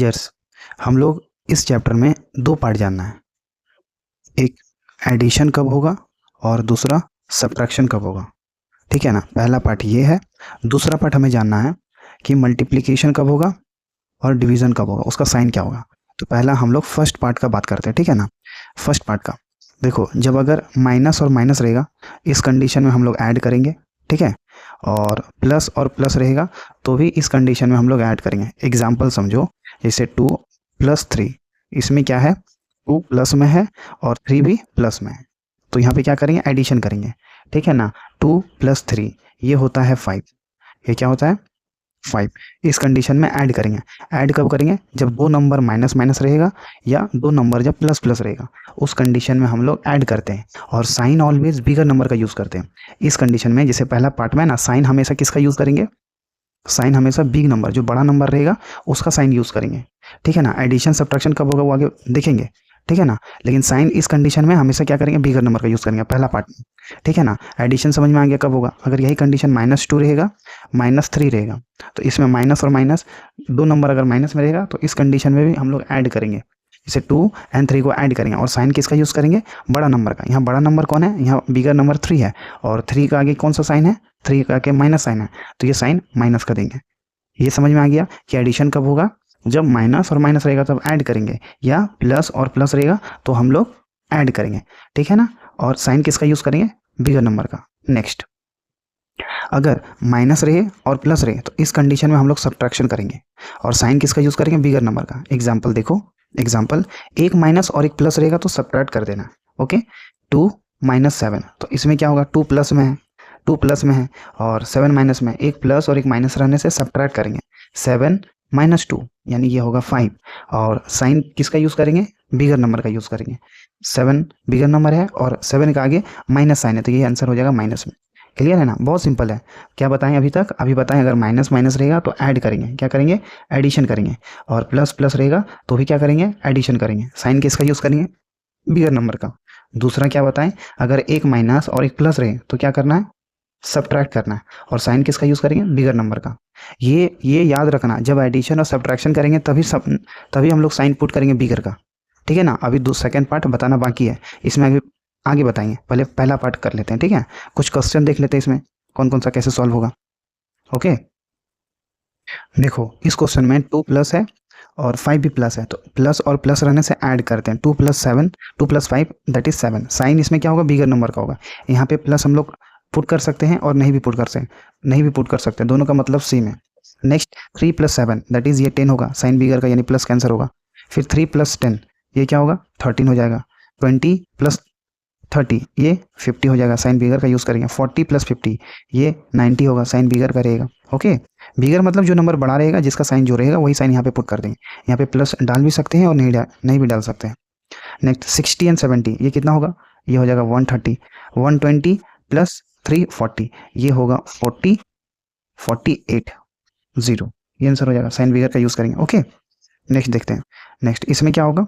Dears, हम लोग इस चैप्टर में दो पार्ट जानना है। एक एडिशन कब होगा और दूसरा सब्ट्रैक्शन कब होगा। ठीक है ना, पहला पार्ट ये है। दूसरा पार्ट हमें जानना है कि मल्टीप्लिकेशन कब होगा और डिवीज़न कब होगा, उसका साइन क्या होगा। तो पहला हम लोग फर्स्ट पार्ट का बात करते हैं, ठीक है ना। फर्स्ट पार्ट का देखो, जब अगर माइनस और माइनस रहेगा इस कंडीशन में हम लोग ऐड करेंगे, ठीक है, और प्लस और प्लस रहेगा तो भी इस कंडीशन में हम लोग ऐड करेंगे। एग्जाम्पल समझो, जैसे 2 + 3, इसमें क्या है, 2 प्लस में है और 3 भी प्लस में है, तो यहाँ पे क्या करेंगे, एडिशन करेंगे, ठीक है ना। 2 + 3 ये होता है 5, ये क्या होता है 5। इस कंडीशन में ऐड करेंगे। ऐड कब करेंगे, जब दो नंबर माइनस माइनस रहेगा या दो नंबर जब प्लस प्लस रहेगा, उस कंडीशन में हम लोग ऐड करते हैं। और साइन ऑलवेज बिगर नंबर का यूज़ करते हैं इस कंडीशन में। जैसे पहला पार्ट में ना, साइन हमेशा किसका यूज़ करेंगे, साइन हमेशा बिग नंबर, जो बड़ा नंबर रहेगा उसका साइन यूज़ करेंगे, ठीक है ना। एडिशन सब्ट्रैक्शन कब होगा वो आगे देखेंगे, ठीक है ना। लेकिन साइन इस कंडीशन में हमेशा क्या करेंगे, बिगर नंबर का यूज़ करेंगे पहला पार्ट में, ठीक है ना। एडिशन समझ में आ गया कब होगा, अगर यही कंडीशन -2 रहेगा, -3 रहेगा, तो इसमें माइनस और माइनस दो नंबर अगर माइनस में रहेगा तो इस कंडीशन में भी हम लोग ऐड करेंगे। जैसे 2 और 3 को ऐड करेंगे और साइन किसका यूज़ करेंगे, बड़ा नंबर का। यहाँ बड़ा नंबर कौन है, यहाँ बिगर नंबर 3 है, और 3 का आगे कौन सा साइन है, 3 का आगे माइनस साइन है, तो ये साइन माइनस का देंगे। ये समझ में आ गया कि एडिशन कब होगा, जब माइनस और माइनस रहेगा तब ऐड करेंगे, या प्लस और प्लस रहेगा तो हम लोग ऐड करेंगे, ठीक है ना। और साइन किसका यूज़ करेंगे, बिगर नंबर का। नेक्स्ट, अगर माइनस रहे और प्लस रहे तो इस कंडीशन में हम लोग सब्ट्रैक्शन करेंगे और साइन किसका यूज़ करेंगे, बिगर नंबर का। एग्जाम्पल देखो, एग्जाम्पल, एक माइनस और एक प्लस रहेगा तो सब्ट्रैक्ट कर देना, ओके। 2 - 7, तो इसमें क्या होगा, 2 प्लस में है, 2 प्लस में है और 7 माइनस में, एक प्लस और एक माइनस रहने से सब्ट्रैक्ट करेंगे। 7 - 2 यानी ये होगा 5, और साइन किसका यूज़ करेंगे, बिगर नंबर का यूज़ करेंगे। 7 बिगर नंबर है और 7 का आगे माइनस साइन है, तो ये आंसर हो जाएगा माइनस में। क्लियर है ना, बहुत सिंपल है। क्या बताएं अभी तक, अभी बताएं, अगर माइनस माइनस रहेगा तो ऐड करेंगे, क्या करेंगे, एडिशन करेंगे, और प्लस प्लस रहेगा तो भी क्या करेंगे, एडिशन करेंगे। साइन किसका यूज़ करेंगे, बिगर नंबर का। दूसरा क्या बताएं, अगर एक माइनस और एक प्लस रहे तो क्या करना है, सब्ट्रैक्ट करना है, और साइन किसका यूज़ करेंगे, बिगर नंबर का। ये याद रखना, जब एडिशन और सब्ट्रैक्शन करेंगे तभी हम लोग साइन पुट करेंगे बिगर का, ठीक है ना। अभी सेकंड पार्ट बताना बाकी है, इसमें आगे बताएंगे, पहले पहला पार्ट कर लेते हैं, ठीक है। कुछ क्वेश्चन देख लेते हैं इसमें कौन कौन सा कैसे सॉल्व होगा, ओके। देखो, इस क्वेश्चन में 2 प्लस है और 5 भी प्लस है, तो प्लस और प्लस रहने से ऐड करते हैं। 2 + 7, 2 + 5 दैट इज 7। साइन इसमें क्या होगा, बिगर नंबर का होगा। यहाँ पे प्लस हम लोग पुट कर सकते हैं और नहीं भी पुट कर सकते, दोनों का मतलब सेम है। नेक्स्ट, 3 + 7 दैट इज ये 10 होगा, साइन बिगर का यानी प्लस कैंसर होगा। फिर 3 + 10 ये क्या होगा, 13 हो जाएगा। 20 + 30 ये 50 हो जाएगा, साइन बिगर का यूज़ करेंगे। 40 + 50 ये 90 होगा, साइन बिगर का रहेगा, ओके। बिगर मतलब जो नंबर बड़ा रहेगा, जिसका साइन जो रहेगा वही साइन यहाँ पे पुट कर देंगे। यहाँ पे प्लस डाल भी सकते हैं और नहीं भी डाल सकते हैं। नेक्स्ट, 60 और 70 ये कितना होगा, ये हो जाएगा 130। 120 + 3 40 ये होगा 40 48 0, ये आंसर हो जाएगा, साइन बिगर का यूज़ करेंगे, ओके। नेक्स्ट देखते हैं, नेक्स्ट इसमें क्या होगा,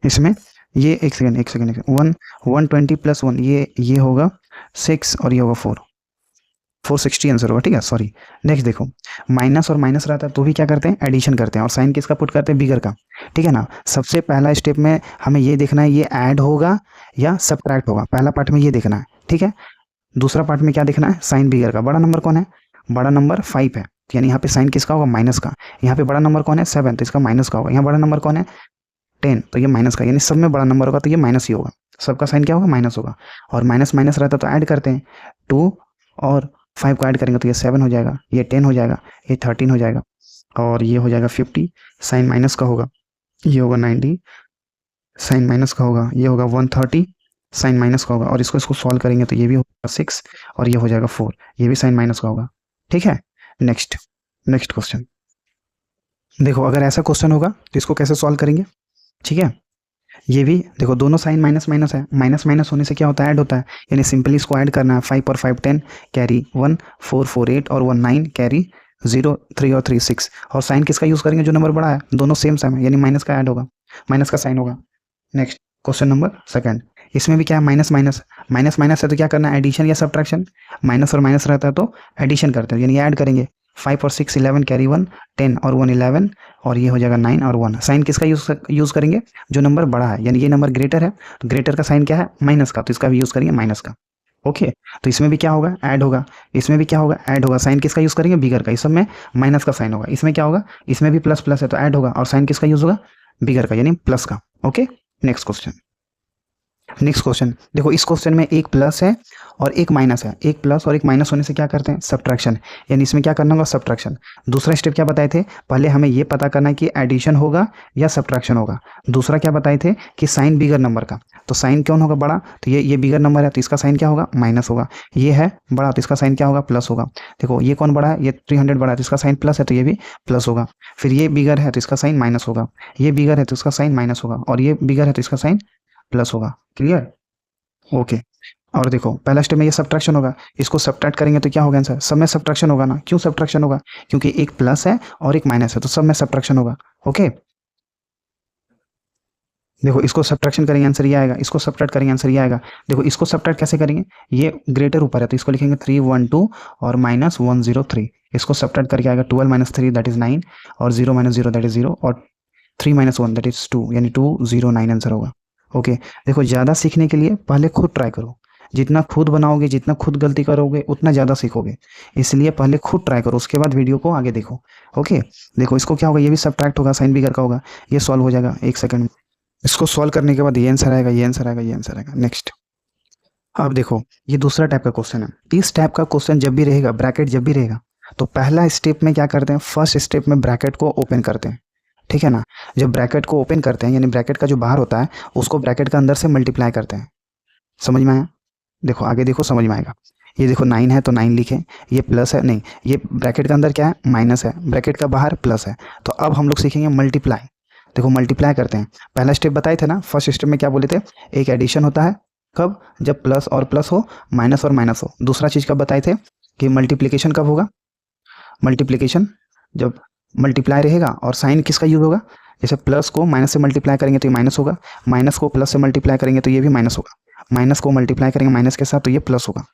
इसमें ये एक सेकेंड 120 + 1 ये होगा 6 और ये होगा 460 आंसर होगा, ठीक है, सॉरी। नेक्स्ट देखो, माइनस और माइनस रहता है तो भी क्या करते हैं, एडिशन करते हैं, और साइन किसका पुट करते हैं, बिगर का, ठीक है ना। सबसे पहला स्टेप में हमें ये देखना है, ये ऐड होगा या सब्ट्रैक्ट होगा, पहला पार्ट में ये देखना है, ठीक है। दूसरा पार्ट में क्या देखना है, साइन बिगर का। बड़ा नंबर कौन है, बड़ा नंबर 5 है, यानी यहाँ पे साइन किसका होगा, माइनस का। यहाँ पे बड़ा नंबर कौन है, 7, तो इसका माइनस का होगा। यहाँ बड़ा नंबर कौन है, 10, तो ये माइनस का, यानी सब में बड़ा नंबर होगा तो ये माइनस ही होगा, सबका साइन क्या होगा, माइनस होगा। और माइनस माइनस रहता तो ऐड करते हैं, 2 और 5 को ऐड करेंगे तो ये 7 हो जाएगा, ये 10 हो जाएगा, ये 13 हो जाएगा, और ये हो जाएगा 50, साइन माइनस का होगा, ये होगा 90, साइन माइनस का होगा, ये होगा 130, साइन माइनस का होगा। और इसको सॉल्व करेंगे तो ये भी होगा 6 और ये हो जाएगा 4, ये भी साइन माइनस का होगा, ठीक है। नेक्स्ट क्वेश्चन देखो, अगर ऐसा क्वेश्चन होगा तो इसको कैसे सॉल्व करेंगे, ठीक है। ये भी देखो, दोनों साइन माइनस माइनस है, माइनस माइनस होने से क्या होता है, ऐड होता है, यानी सिंपली इसको ऐड करना है। 5 और 5 10 कैरी 1, 4 4 8 और 1 9 कैरी 0 3 और 3 6, और साइन किसका यूज़ करेंगे, जो नंबर बड़ा है, दोनों सेम है, यानी माइनस का ऐड होगा, माइनस का साइन होगा। नेक्स्ट क्वेश्चन नंबर सेकंड, इसमें भी क्या है, माइनस माइनस है तो क्या करना है, एडिशन या सब्ट्रैक्शन। माइनस और माइनस रहता है तो एडिशन करते हैं, यानी ऐड करेंगे। 5 और 6 11 कैरी 1, 10 और 1 11, और ये हो जाएगा 9 और 1। साइन किसका यूज़ करेंगे? जो नंबर बड़ा है, यानी ये नंबर ग्रेटर है तो ग्रेटर का साइन क्या है? माइनस का, तो इसका भी यूज़ करेंगे माइनस का। ओके, तो इसमें भी क्या होगा? ऐड होगा। इसमें भी क्या होगा? ऐड होगा। साइन किसका यूज़ करेंगे? बिगर का। इस सब में माइनस का साइन होगा। इसमें क्या होगा? इसमें भी प्लस प्लस है तो ऐड होगा, और साइन किसका यूज़ होगा? बिगर का, यानी प्लस का। Okay, next question. Next question देखो, इस क्वेश्चन में एक प्लस है और एक माइनस है। एक प्लस और एक माइनस होने से क्या करते हैं? सब्ट्रैक्शन, यानी इसमें क्या करना होगा? सब्ट्रैक्शन। दूसरा स्टेप क्या बताए थे? पहले हमें ये पता करना है कि एडिशन होगा या सब्ट्रैक्शन होगा। दूसरा क्या बताए थे? कि साइन बिगर नंबर का। तो साइन कौन होगा? बड़ा। तो ये बिगर नंबर है तो इसका साइन क्या होगा? माइनस होगा। ये है बड़ा तो इसका साइन क्या होगा? प्लस होगा। देखो ये कौन बड़ा है? ये 300 बड़ा है तो इसका साइन प्लस है तो ये भी प्लस होगा। फिर ये बिगर है तो इसका साइन माइनस होगा। ये बिगर है तो इसका साइन माइनस होगा, और ये बिगर है तो इसका साइन प्लस होगा। क्लियर? ओके। और देखो पहला स्टेप में ये सब्ट्रैक्शन होगा, इसको सब्ट्रैक्ट करेंगे तो क्या होगा आंसर? सब में सब्ट्रैक्शन होगा ना। क्यों सब्ट्रैक्शन होगा? क्योंकि एक प्लस है और एक माइनस है तो सब में सब्ट्रैक्शन होगा। ओके, देखो इसको सब्ट्रैक्शन करेंगे आंसर ये आएगा, इसको सब्ट्रैक्ट करेंगे आंसर ये आएगा। देखो इसको सब्ट्रैक्ट कैसे करेंगे? ये ग्रेटर ऊपर है तो इसको लिखेंगे 312 और माइनस 103। इसको सब्ट्रैक्ट करके आएगा 12 माइनस 3 दैट इज 9, और 0 माइनस 0 दैट इज 0, और 3 माइनस 1 दैट इज 2, यानी 209 आंसर होगा। ओके, देखो ज़्यादा सीखने के लिए पहले खुद ट्राई करो। जितना खुद बनाओगे, जितना खुद गलती करोगे, उतना ज़्यादा सीखोगे। इसलिए पहले खुद ट्राई करो, उसके बाद वीडियो को आगे देखो। ओके, देखो इसको क्या होगा? ये भी सब्ट्रैक्ट होगा, साइन बिगर का होगा। ये सॉल्व हो जाएगा 1 सेकंड में। इसको सॉल्व करने के बाद ये आंसर आएगा, ये आंसर आएगा, ये आंसर आएगा। नेक्स्ट, अब देखो ये दूसरा टाइप का क्वेश्चन है। इस टाइप का क्वेश्चन जब भी रहेगा, ब्रैकेट जब भी रहेगा, तो पहला स्टेप में क्या करते हैं? फर्स्ट स्टेप में ब्रैकेट को ओपन करते हैं, ठीक है ना। जब ब्रैकेट को ओपन करते हैं, यानी ब्रैकेट का जो बाहर होता है उसको ब्रैकेट का अंदर से मल्टीप्लाई करते हैं। समझ में आया? देखो आगे देखो, समझ में आएगा। ये देखो 9 है तो 9 लिखें, ये प्लस है, नहीं ये ब्रैकेट के अंदर क्या है? माइनस है, ब्रैकेट का बाहर प्लस है। तो अब हम लोग सीखेंगे मल्टीप्लाई। देखो मल्टीप्लाई करते हैं। पहला स्टेप बताए थे ना, फर्स्ट स्टेप में क्या बोले थे? एक एडिशन होता है, कब? जब प्लस और प्लस हो, माइनस और माइनस हो। दूसरा चीज़ कब बताए थे? कि मल्टीप्लिकेशन कब होगा? मल्टीप्लिकेशन जब मल्टीप्लाई रहेगा और साइन किसका यूज होगा? जैसे प्लस को माइनस से मल्टीप्लाई करेंगे तो ये माइनस होगा, माइनस को प्लस से मल्टीप्लाई करेंगे तो ये भी माइनस होगा, माइनस को मल्टीप्लाई करेंगे माइनस के साथ तो ये प्लस होगा,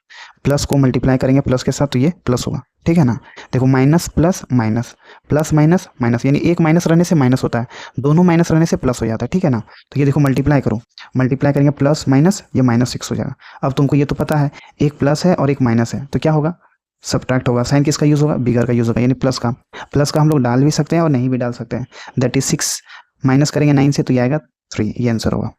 प्लस को मल्टीप्लाई करेंगे प्लस के साथ तो ये प्लस होगा। ठीक है ना। देखो minus plus minus, plus minus minus, यानी एक माइनस रहने से माइनस होता है, दोनों माइनस रहने से प्लस हो जाता है। ठीक है ना। तो ये देखो मल्टीप्लाई करो, मल्टीप्लाई करेंगे प्लस माइनस, ये -6 हो जाएगा। अब तुमको ये तो पता है एक प्लस है और एक माइनस है तो क्या होगा? सब्ट्रैक्ट होगा। साइन किसका यूज़ होगा? बिगर का यूज़ होगा, यानी प्लस का। प्लस का हम लोग डाल भी सकते हैं और नहीं भी डाल सकते हैं। दैट इज 6 माइनस करेंगे 9 से तो ये आएगा 3, ये आंसर होगा।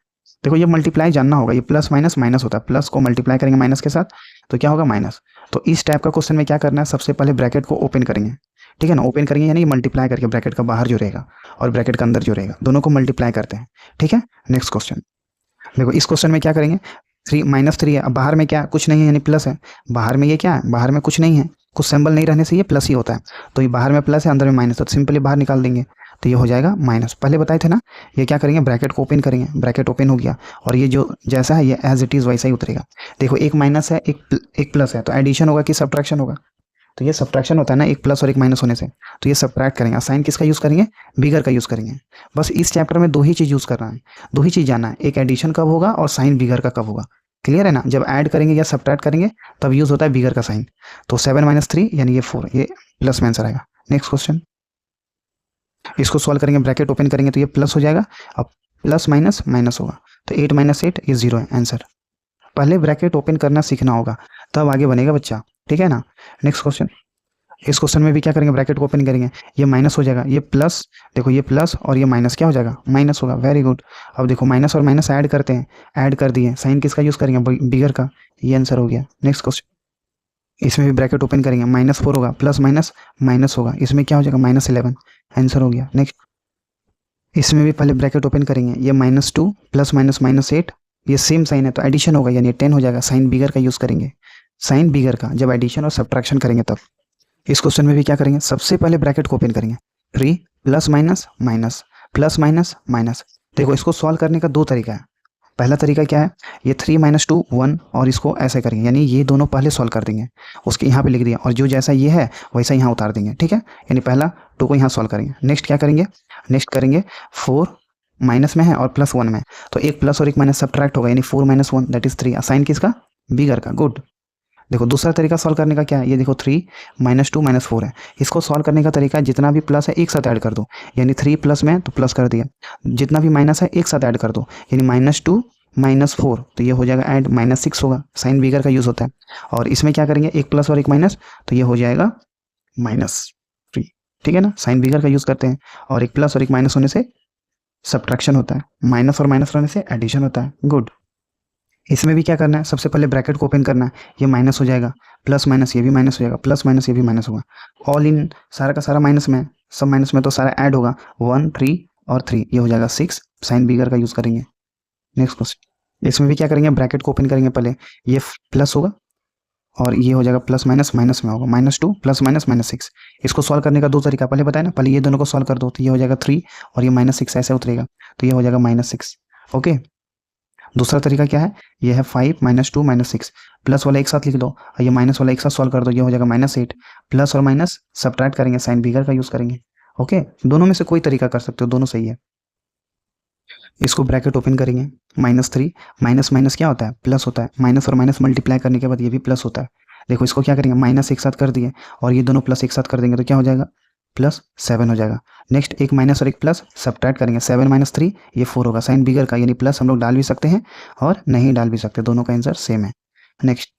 देखो ये मल्टीप्लाई जानना होगा, ये प्लस माइनस माइनस होता है, प्लस को मल्टीप्लाई करेंगे माइनस के साथ तो क्या होगा? माइनस। तो इस टाइप का क्वेश्चन में क्या करना है? सबसे पहले ब्रैकेट को ओपन करेंगे, ठीक है ना। ओपन करेंगे यानी मल्टीप्लाई करके ब्रैकेट का बाहर जो रहेगा और ब्रैकेट का अंदर जो रहेगा दोनों को मल्टीप्लाई करते हैं। ठीक है। नेक्स्ट क्वेश्चन देखो, इस क्वेश्चन में क्या करेंगे? 3 -3 है, अब बाहर में क्या? कुछ नहीं है, यानी प्लस है। बाहर में ये क्या है? बाहर में कुछ नहीं है, कुछ सिंबल नहीं रहने से ये प्लस ही होता है। तो ये बाहर में प्लस है, अंदर में माइनस, तो सिंपली बाहर निकाल देंगे तो ये हो जाएगा माइनस। पहले बताए थे ना, ये क्या करेंगे? ब्रैकेट को ओपन करेंगे, ब्रैकेट ओपन हो गया और ये जो जैसा है ये एज इट इज़ वैसा ही उतरेगा। देखो एक माइनस है, एक प्लस है, तो एडिशन होगा कि सब्ट्रैक्शन होगा? तो ये सब्ट्रैक्शन होता है ना, एक प्लस और एक माइनस होने से, तो ये सब्ट्रैक्ट करेंगे। साइन किसका यूज़ करेंगे? बिगर का यूज़ करेंगे। बस इस चैप्टर में दो ही चीज़ यूज़ करना है, दो ही चीज़ जानना है, एक एडिशन कब होगा और साइन बिगर का कब होगा। क्लियर है ना। जब ऐड करेंगे या सब्ट्रैक्ट करेंगे तब यूज़ होता है बिगर का साइन। तो 7 - 3 यानी ये 4, ये प्लस में आंसर आएगा। नेक्स्ट क्वेश्चन, इसको सॉल्व करेंगे, ब्रैकेट ओपन करेंगे तो ये प्लस हो जाएगा, अब प्लस माइनस माइनस होगा तो 8 - 8 ये 0 है आंसर। पहले ब्रैकेट ओपन करना सीखना होगा तब आगे बनेगा बच्चा। ठीक है ना। नेक्स्ट क्वेश्चन, इस क्वेश्चन में भी क्या करेंगे? ब्रैकेट को ओपन करेंगे, ये माइनस हो जाएगा, ये प्लस, देखो ये प्लस और ये माइनस क्या हो जाएगा? माइनस होगा। Very good. अब देखो माइनस और माइनस ऐड करते हैं, ऐड कर दिए, साइन किसका यूज़ करेंगे? बिगर का, ये आंसर हो गया। नेक्स्ट क्वेश्चन, इसमें भी ब्रैकेट ओपन करेंगे, -4 होगा, प्लस माइनस माइनस होगा, इसमें क्या हो जाएगा? -11 आंसर हो गया। नेक्स्ट, इसमें भी पहले ब्रैकेट ओपन करेंगे, ये -2 प्लस माइनस -8, ये सेम साइन है तो एडिशन होगा यानी 10 हो जाएगा। साइन बिगर का यूज़ करेंगे, साइन बिगर का जब एडिशन और सब्ट्रैक्शन करेंगे तब। इस क्वेश्चन में भी क्या करेंगे? सबसे पहले ब्रैकेट को ओपन करेंगे, 3 plus minus minus, plus minus minus. देखो इसको सॉल्व करने का दो तरीका है। पहला तरीका क्या है? ये 3 - 2 1 और इसको ऐसे करेंगे, यानी ये दोनों पहले सॉल्व कर देंगे, उसके यहाँ पे लिख दिया और जो जैसा ये है वैसा यहाँ उतार देंगे। ठीक है, यानी पहला 2 को यहाँ सॉल्व करेंगे। नेक्स्ट क्या करेंगे? नेक्स्ट करेंगे 4 माइनस में है और प्लस 1 में, तो एक प्लस और एक माइनस सब्ट्रैक्ट होगा, यानी 4 - 1 दैट इज 3। साइन किसका? बिगर का। गुड। देखो दूसरा तरीका सॉल्व करने का क्या है, ये देखो 3 -2 -4 है। इसको सॉल्व करने का तरीका जितना भी प्लस है एक साथ ऐड कर दो, यानी 3 प्लस में तो प्लस कर दिया, जितना भी माइनस है एक साथ ऐड कर दो, यानी -2 -4, तो ये हो जाएगा ऐड -6 होगा, साइन बिगर का यूज़ होता है। और इसमें क्या करेंगे, एक प्लस और एक माइनस, तो ये हो जाएगा -3, ठीक है ना, साइन बिगर का यूज़ करते हैं। और एक प्लस और एक माइनस होने से सब्ट्रैक्शन होता है, माइनस और माइनस रहने से एडिशन होता है। गुड। इसमें भी क्या करना है, सबसे पहले ब्रैकेट को ओपन करना है, ये माइनस हो जाएगा, प्लस माइनस ये भी माइनस हो जाएगा, प्लस माइनस ये भी माइनस होगा, ऑल इन सारा का सारा माइनस में, सब माइनस में तो सारा ऐड होगा, 1 3 और 3, ये हो जाएगा 6, साइन बिगर का यूज़ करेंगे। नेक्स्ट क्वेश्चन, इसमें भी क्या करेंगे, ब्रैकेट को ओपन करेंगे, पहले ये प्लस होगा और ये हो जाएगा प्लस माइनस, माइनस में होगा -2 प्लस माइनस -6। इसको सॉल्व करने का दो तरीका पहले बताया ना, पहले ये दोनों को सॉल्व कर दो, तो ये हो जाएगा 3 और ये -6 ऐसे उतरेगा, तो ये हो जाएगा -6। ओके, दूसरा तरीका क्या है, ये है 5 -2 -6, प्लस वाला एक साथ लिख दो और ये माइनस वाला एक साथ सॉल्व कर दो, ये हो जाएगा -8, प्लस और माइनस सब्ट्रैक्ट करेंगे, साइन बिगर का यूज़ करेंगे। ओके, दोनों में से कोई तरीका कर सकते हो, दोनों सही है। इसको ब्रैकेट ओपन करेंगे, -3 माइनस माइनस क्या होता है, प्लस होता है, माइनस और माइनस मल्टीप्लाई करने के बाद ये भी प्लस होता है। देखो इसको क्या करेंगे, माइनस एक साथ कर दिए और ये दोनों प्लस एक साथ कर देंगे, तो क्या हो जाएगा, +7 हो जाएगा। नेक्स्ट एक माइनस और एक प्लस सब्ट्रैक्ट करेंगे, 7 - 3 ये 4 होगा, साइन बिगर का, यानी प्लस हम लोग डाल भी सकते हैं और नहीं डाल भी सकते, दोनों का आंसर सेम है। नेक्स्ट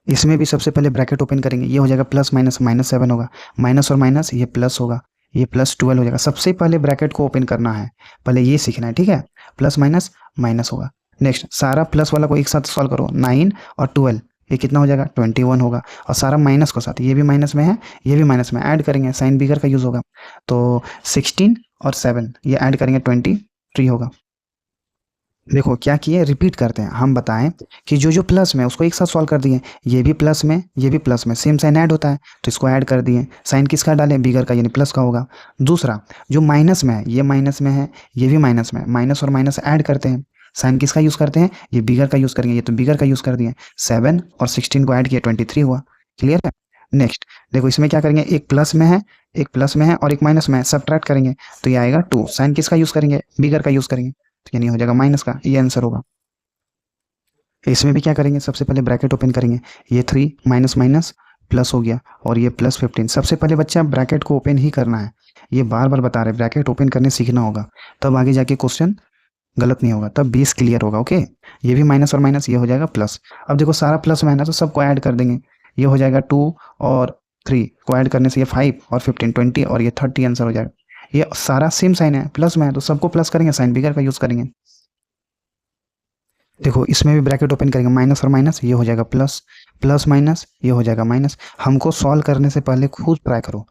इसमें भी सबसे पहले ब्रैकेट ओपन करेंगे, ये हो जाएगा प्लस माइनस -7 होगा, माइनस और माइनस ये प्लस होगा, ये +12 हो जाएगा। सबसे पहले ब्रैकेट को ओपन करना है, पहले ये सीखना है, ठीक है, प्लस माइनस माइनस होगा। नेक्स्ट सारा प्लस वाला को एक साथ सॉल्व करो, 9 और 12 ये कितना हो जाएगा, 21 होगा, और सारा माइनस को साथ, ये भी माइनस में है ये भी माइनस में, ऐड करेंगे, साइन बिगर का यूज़ होगा, तो 16 और 7 ये ऐड करेंगे, 23 होगा। देखो क्या किए, रिपीट करते हैं, हम बताएं कि जो जो प्लस में उसको एक साथ सॉल्व कर दिए, ये भी प्लस में ये भी प्लस में, सेम साइन ऐड होता है तो इसको ऐड कर दिए, साइन किसका डालें, बिगर का, यानी प्लस का होगा। दूसरा जो माइनस में है, ये माइनस में है ये भी माइनस में, माइनस और माइनस ऐड करते हैं, साइन किसका यूज़ करते हैं, ये बिगर का यूज़ करेंगे, ये तो बिगर का यूज़ कर दिए, 7 और 16 को ऐड किया, 23 हुआ। क्लियर है। नेक्स्ट देखो इसमें क्या करेंगे, एक प्लस में है एक प्लस में है और एक माइनस में है, सब्ट्रैक्ट करेंगे तो ये आएगा 2, साइन किसका यूज़ करेंगे, बिगर का यूज़ करेंगे, तो यानी हो जाएगा माइनस का, ये आंसर होगा। इसमें भी क्या करेंगे, सबसे पहले ब्रैकेट ओपन करेंगे, ये 3 माइनस माइनस प्लस हो गया और ये +15। सबसे पहले बच्चा ब्रैकेट को ओपन ही करना है, ये बार बार बता रहे, ब्रैकेट ओपन करने सीखना होगा, तब आगे जाके क्वेश्चन गलत नहीं होगा, तब बेस क्लियर होगा। ओके, ये भी माइनस और माइनस ये हो जाएगा प्लस। अब देखो सारा प्लस में है ना, तो सबको ऐड कर देंगे, ये हो जाएगा 2 और 3 को ऐड करने से ये 5 और 15 20 और ये 30 आंसर हो जाएगा। ये सारा सेम साइन है, प्लस में है तो सबको प्लस करेंगे, साइन बिगर का यूज़ करेंगे। देखो इसमें भी ब्रैकेट ओपन करेंगे, माइनस और माइनस ये हो जाएगा प्लस, प्लस माइनस ये हो जाएगा माइनस। हमको सॉल्व करने से पहले खुद ट्राई करो,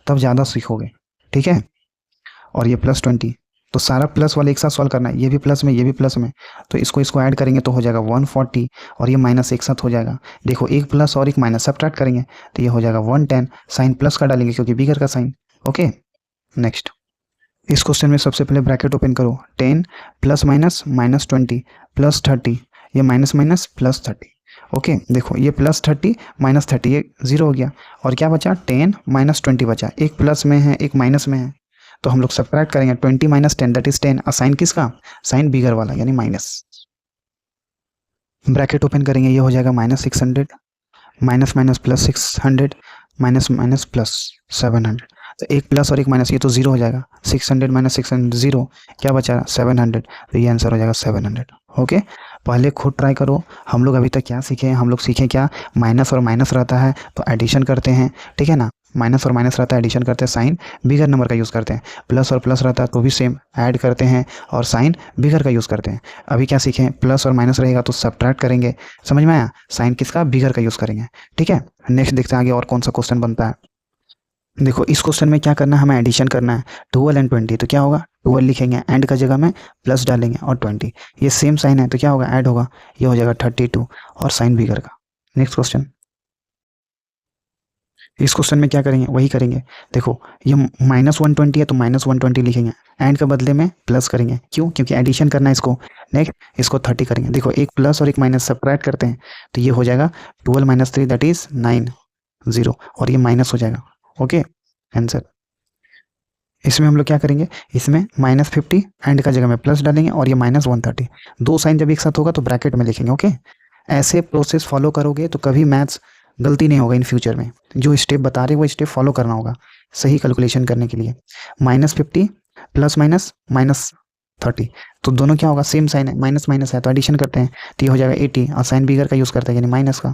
तब ज़्यादा सीखोगे, ठीक है। और ये +20, तो सारा प्लस वाले एक साथ सॉल्व करना है, ये भी प्लस में ये भी प्लस में, तो इसको ऐड करेंगे तो हो जाएगा 140 और ये माइनस एक साथ हो जाएगा। देखो एक प्लस और एक माइनस सब्ट्रैक्ट करेंगे तो ये हो जाएगा 110, साइन प्लस का डालेंगे क्योंकि बिगर का साइन। ओके, नेक्स्ट इस क्वेश्चन में सबसे पहले ब्रैकेट ओपन करो, 10 प्लस माइनस -20 प्लस 30, ये माइनस माइनस +30। ओके देखो ये +30 -30 ये 0 हो गया, और क्या बचा, 10 -20 बचा, एक प्लस में है एक माइनस में है, तो हम लोग सब्ट्रैक्ट करेंगे, 20 - 10 दैट इज 10, और साइन किसका, साइन बिगर वाला यानी माइनस। ब्रैकेट ओपन करेंगे, ये हो जाएगा -600 माइनस माइनस +600 माइनस माइनस +700, तो एक प्लस और एक माइनस, ये तो 0 हो जाएगा, 600 - 600 0, क्या बचा 700, तो ये आंसर हो जाएगा 700। ओके, पहले खुद ट्राई करो। हम लोग अभी तक क्या सीखे हैं, हम लोग सीखे क्या, माइनस और माइनस रहता है तो एडिशन करते हैं, ठीक है ना, माइनस और माइनस रहता है एडिशन करते हैं, साइन बिगर नंबर का यूज़ करते हैं, प्लस और प्लस रहता है तो भी सेम ऐड करते हैं और साइन बिगर का यूज़ करते हैं। अभी क्या सीखें, प्लस और माइनस रहेगा तो सब्ट्रैक्ट करेंगे, समझ में आया, साइन किसका, बिगर का यूज़ करेंगे, ठीक है। नेक्स्ट देखते हैं आगे और कौन सा क्वेश्चन बनता है। देखो इस क्वेश्चन में क्या करना है, हमें एडिशन करना है, 12 एंड 20, तो क्या होगा, 12 लिखेंगे, एंड का जगह में प्लस डालेंगे, और 20 ये सेम साइन है तो क्या होगा, ऐड होगा, ये हो जाएगा 32 और साइन बिगर का। नेक्स्ट क्वेश्चन, इस क्वेश्चन में क्या करेंगे, वही करेंगे। देखो ये -120 है तो -120 लिखेंगे, एंड के बदले में प्लस करेंगे, क्यों, क्योंकि एडिशन करना है इसको। नेक्स्ट इसको 30 करेंगे, देखो एक प्लस और एक माइनस सब्ट्रैक्ट करते हैं तो ये हो जाएगा 12 - 3 दैट इज 9 0, और ये माइनस हो जाएगा। ओके आंसर, इसमें हम लोग क्या करेंगे, इसमें -50 एंड का जगह में प्लस डालेंगे और ये -130, दो साइन जब एक साथ होगा तो ब्रैकेट में लिखेंगे। ओके, ऐसे प्रोसेस फॉलो करोगे तो कभी मैथ्स गलती नहीं होगा इन फ्यूचर में। जो स्टेप बता रहे वो स्टेप फॉलो करना होगा सही कैलकुलेशन करने के लिए। -50 प्लस माइनस -30, तो दोनों क्या होगा, सेम साइन है, माइनस माइनस है तो एडिशन करते हैं, तो ये हो जाएगा 80 और साइन बिगर का यूज़ करते हैं यानी माइनस का,